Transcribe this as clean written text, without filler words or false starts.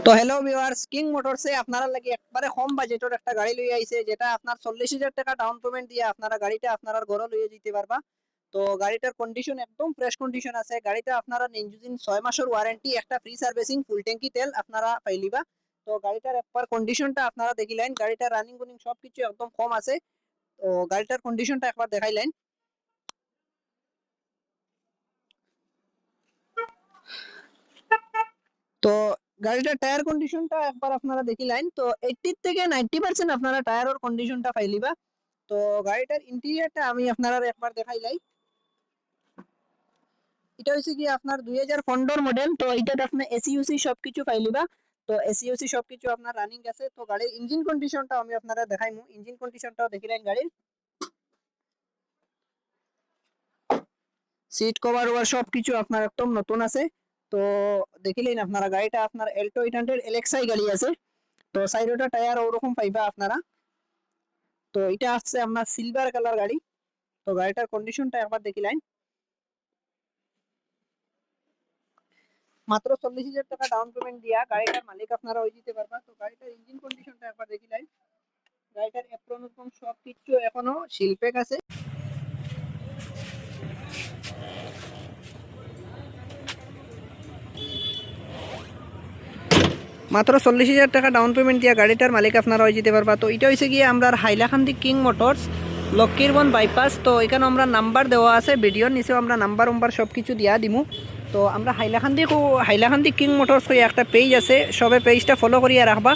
তো hello viewers, king মোটরসে আপনারা লাগি একবারে কম বাজেটের একটা গাড়ি লই আইছে, যেটা আপনার 40,000 টাকা ডাউন পেমেন্ট দিয়ে আপনারা গাড়িটা আপনারা ঘরে লইয়ে যেতে পারবা। তো গাড়িটার কন্ডিশন একদম ফ্রেশ কন্ডিশন আছে। গাড়িটা আপনারা ইঞ্জিন 6 মাসের ওয়ারেন্টি, একটা ফ্রি সার্ভিসিং, ফুল ট্যাঙ্কি তেল আপনারা পাইলিবা। তো গাড়িটার একবার কন্ডিশনটা আপনারা দেখিলেন, গাড়িটার রানিং গুনিং সবকিছু একদম কম আছে। তো গাড়িটার কন্ডিশনটা একবার দেখাইলেন। তো গাড়িটার টায়ার কন্ডিশনটা একবার আপনারা দেখিলেন। তো 80 থেকে 90% আপনারা টায়ারের কন্ডিশনটা পাইলিবা। তো গাড়িটার ইন্টেরিয়রটা আমি আপনারা একবার দেখাইলাই। এটা হচ্ছে কি আপনার 2015 মডেল। তো এটাতে আপনি এসি ইউসি সবকিছু পাইলিবা। তো এসি ইউসি সবকিছু আপনার রানিং আছে। তো গাড়ির ইঞ্জিন কন্ডিশনটা আমি আপনারা দেখাইমু। ইঞ্জিন কন্ডিশনটাও দেখিলেন গাড়ির। সিট কভার ওভার সবকিছু আপনার একদম নতুন আছে। তো দেখিলেন আপনারা, গাড়িটা আপনার এল্টো 800 এলএক্সআই গাড়ি আছে। তো সাইডটা টায়ার ওরকম পাইবা আপনারা। তো এটা আসছে আপনার সিলভার কালার গাড়ি। তো গাড়িটার কন্ডিশনটা একবার দেখিলেন। মাত্র 40,000 টাকা ডাউন পেমেন্ট দিয়া গাড়িটার মালিক আপনারা হয়ে যেতে পারবা। তো গাড়িটার ইঞ্জিন কন্ডিশনটা একবার দেখিলেন। গাড়িটার এপ্রন সব কিছু এখনো শিলপেক আছে। মাত্র 40,000 টাকা ডাউন পেমেন্ট দিয়া গাড়িটার মালিক আপনারা হয়ে যেতে পারবা। তো এটা হয়েছে গিয়ে আমরা হাইলাকান্দি কিং মোটরস, লক্ষ্মীরবন বাইপাস। তো এখানে আমরা নাম্বার দেওয়া আছে, ভিডিওর নিচেও আমরা নাম্বার সব কিছু দিয়া দিমু। তো আমরা হাইলাকান্দি কিং মোটরস হয়ে একটা পেজ আছে, সবে পেজটা ফলো করিয়া রাখবা।